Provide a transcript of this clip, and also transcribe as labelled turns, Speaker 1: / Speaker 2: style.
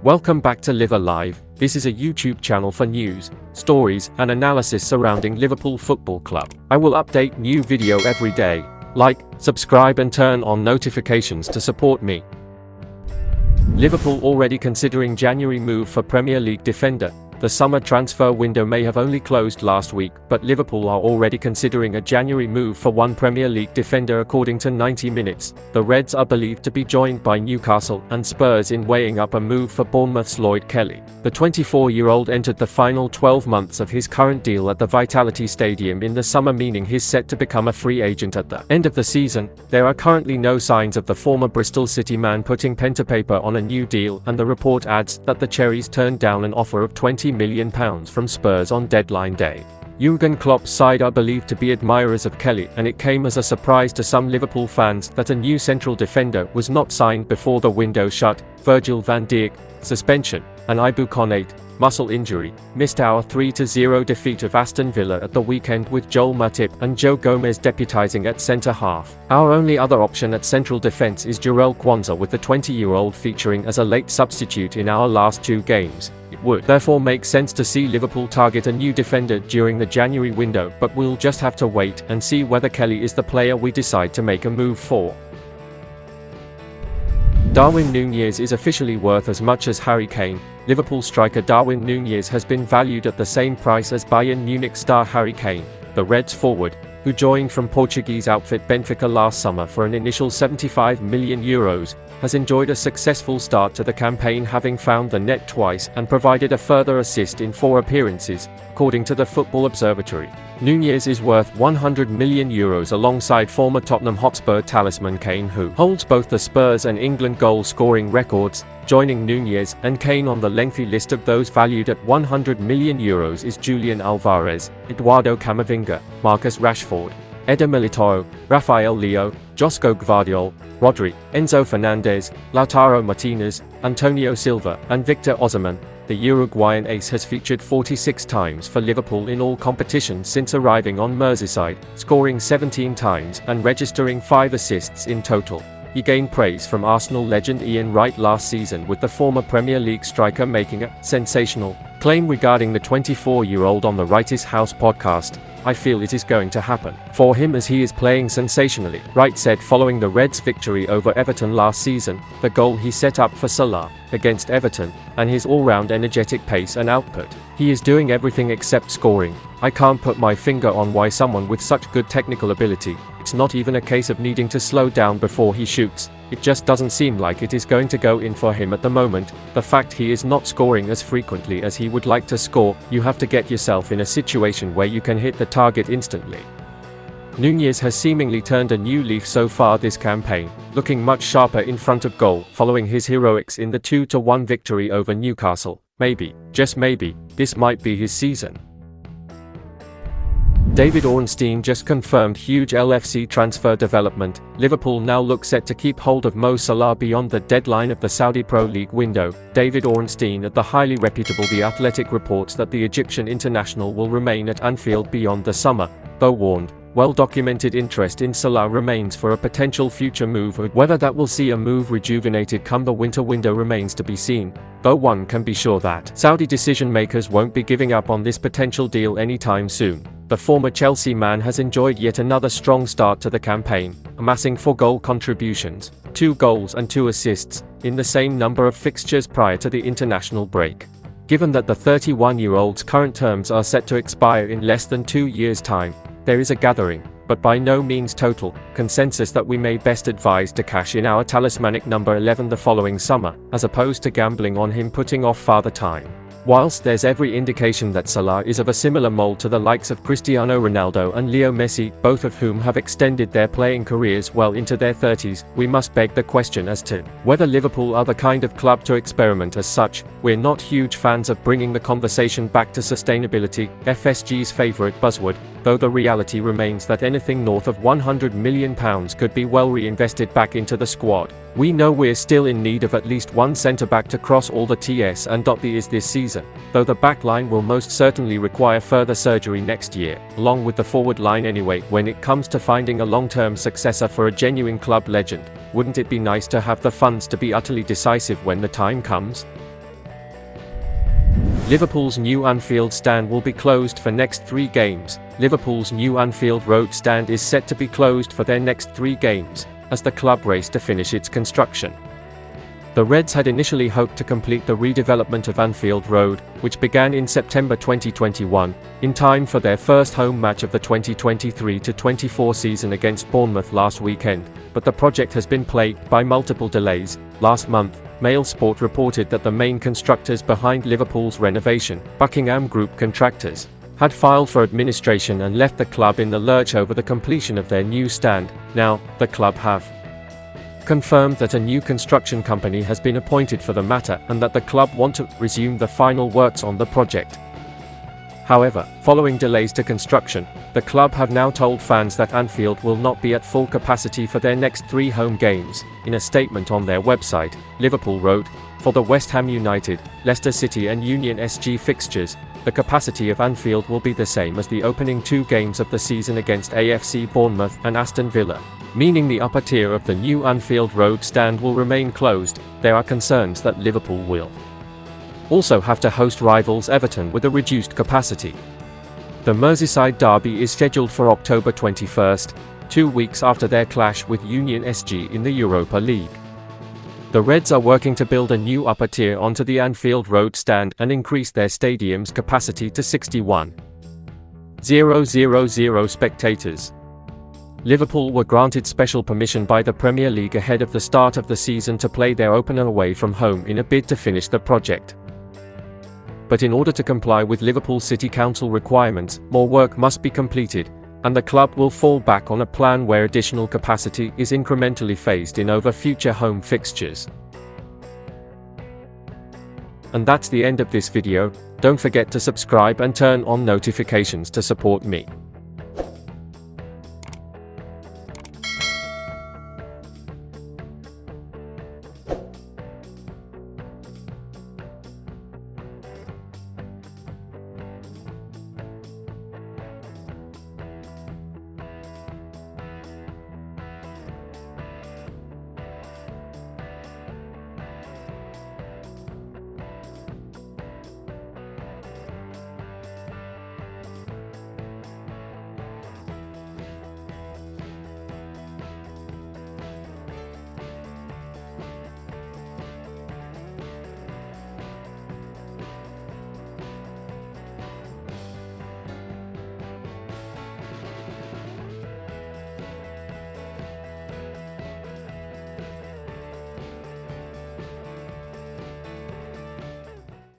Speaker 1: Welcome back to Live Alive. This is a YouTube channel for news, stories, and analysis surrounding Liverpool Football Club. I will update new video every day. Like, subscribe and turn on notifications to support me. Liverpool already considering January move for Premier League defender. The summer transfer window may have only closed last week, but Liverpool are already considering a January move for one Premier League defender according to 90 Minutes. The Reds are believed to be joined by Newcastle and Spurs in weighing up a move for Bournemouth's Lloyd. The 24-year-old entered the final 12 months of his current deal at the Vitality Stadium in the summer, meaning he's set to become a free agent at the end of the season. There are currently no signs of the former Bristol City man putting pen to paper on a new deal, and the report adds that the Cherries turned down an offer of £20 million from Spurs on deadline day. Jurgen Klopp's side are believed to be admirers of Kelly, and it came as a surprise to some Liverpool fans that a new central defender was not signed before the window shut. Virgil van Dijk, suspension, and Ibu Konate, muscle injury, missed our 3-0 defeat of Aston Villa at the weekend, with Joel Matip and Joe Gomez deputising at centre-half. Our only other option at central defence is Jarell Quansah, with the 20-year-old featuring as a late substitute in our last two games. It would therefore make sense to see Liverpool target a new defender during the January window, but we'll just have to wait and see whether Kelly is the player we decide to make a move for. Darwin Nunez is officially worth as much as Harry Kane. Liverpool striker Darwin Nunez has been valued at the same price as Bayern Munich star Harry Kane. The Reds forward, who joined from Portuguese outfit Benfica last summer for an initial €75 million, has enjoyed a successful start to the campaign, having found the net twice and provided a further assist in 4 appearances, according to the Football Observatory. Nunez is worth €100 million alongside former Tottenham Hotspur talisman Kane, who holds both the Spurs and England goal-scoring records. Joining Nunez and Kane on the lengthy list of those valued at €100 million is Julian Alvarez, Eduardo Camavinga, Marcus Rashford, Eder Militao, Rafael Leo, Josko Gvardiol, Rodri, Enzo Fernandez, Lautaro Martinez, Antonio Silva, and Victor Osimhen. The Uruguayan ace has featured 46 times for Liverpool in all competitions since arriving on Merseyside, scoring 17 times and registering 5 assists in total. He gained praise from Arsenal legend Ian Wright last season, with the former Premier League striker making a sensational claim regarding the 24-year-old on the Wright's House podcast. "I feel it is going to happen for him as he is playing sensationally," Wright said following the Reds' victory over Everton last season, the goal he set up for Salah against Everton, and his all-round energetic pace and output. "He is doing everything except scoring. I can't put my finger on why someone with such good technical ability. It's not even a case of needing to slow down before he shoots. It just doesn't seem like it is going to go in for him at the moment. The fact he is not scoring as frequently as he would like to score, you have to get yourself in a situation where you can hit the target instantly." Nunez has seemingly turned a new leaf so far this campaign, looking much sharper in front of goal following his heroics in the 2-1 victory over Newcastle. Maybe, just maybe, this might be his season. David Ornstein just confirmed huge LFC transfer development. Liverpool now look set to keep hold of Mo Salah beyond the deadline of the Saudi Pro League window. David Ornstein at the highly reputable The Athletic reports that the Egyptian international will remain at Anfield beyond the summer, though warned, well-documented interest in Salah remains for a potential future move. Whether that will see a move rejuvenated come the winter window remains to be seen, though one can be sure that Saudi decision-makers won't be giving up on this potential deal anytime soon. The former Chelsea man has enjoyed yet another strong start to the campaign, amassing 4 goal contributions, 2 goals and 2 assists, in the same number of fixtures prior to the international break. Given that the 31-year-old's current terms are set to expire in less than 2 years' time, there is a gathering, but by no means total, consensus that we may best advise to cash in our talismanic number 11 the following summer, as opposed to gambling on him putting off farther time. Whilst there's every indication that Salah is of a similar mold to the likes of Cristiano Ronaldo and Leo Messi, both of whom have extended their playing careers well into their 30s, we must beg the question as to whether Liverpool are the kind of club to experiment as such. We're not huge fans of bringing the conversation back to sustainability, FSG's favourite buzzword, though the reality remains that anything north of £100 million could be well reinvested back into the squad. We know we're still in need of at least one centre-back to cross all the T's and dot the I's this season, though the back line will most certainly require further surgery next year, along with the forward line anyway. When it comes to finding a long-term successor for a genuine club legend, wouldn't it be nice to have the funds to be utterly decisive when the time comes? Liverpool's new Anfield stand will be closed for next 3 games. Liverpool's new Anfield Road stand is set to be closed for their next 3 games, as the club race to finish its construction. The Reds had initially hoped to complete the redevelopment of Anfield Road, which began in September 2021, in time for their first home match of the 2023-24 season against Bournemouth last weekend, but the project has been plagued by multiple delays. Last month, Mail Sport reported that the main constructors behind Liverpool's renovation, Buckingham Group Contractors, had filed for administration and left the club in the lurch over the completion of their new stand. Now, the club have confirmed that a new construction company has been appointed for the matter and that the club want to resume the final works on the project. However, following delays to construction, the club have now told fans that Anfield will not be at full capacity for their next 3 home games. In a statement on their website, Liverpool wrote, "For the West Ham United, Leicester City and Union SG fixtures, the capacity of Anfield will be the same as the opening 2 games of the season against AFC Bournemouth and Aston Villa, meaning the upper tier of the new Anfield Road stand will remain closed. There are concerns that Liverpool will also have to host rivals Everton with a reduced capacity." The Merseyside derby is scheduled for October 21, 2 weeks after their clash with Union SG in the Europa League. The Reds are working to build a new upper tier onto the Anfield Road stand and increase their stadium's capacity to 61,000 spectators. Liverpool were granted special permission by the Premier League ahead of the start of the season to play their opener away from home in a bid to finish the project. But in order to comply with Liverpool City Council requirements, more work must be completed, and the club will fall back on a plan where additional capacity is incrementally phased in over future home fixtures. And that's the end of this video. Don't forget to subscribe and turn on notifications to support me.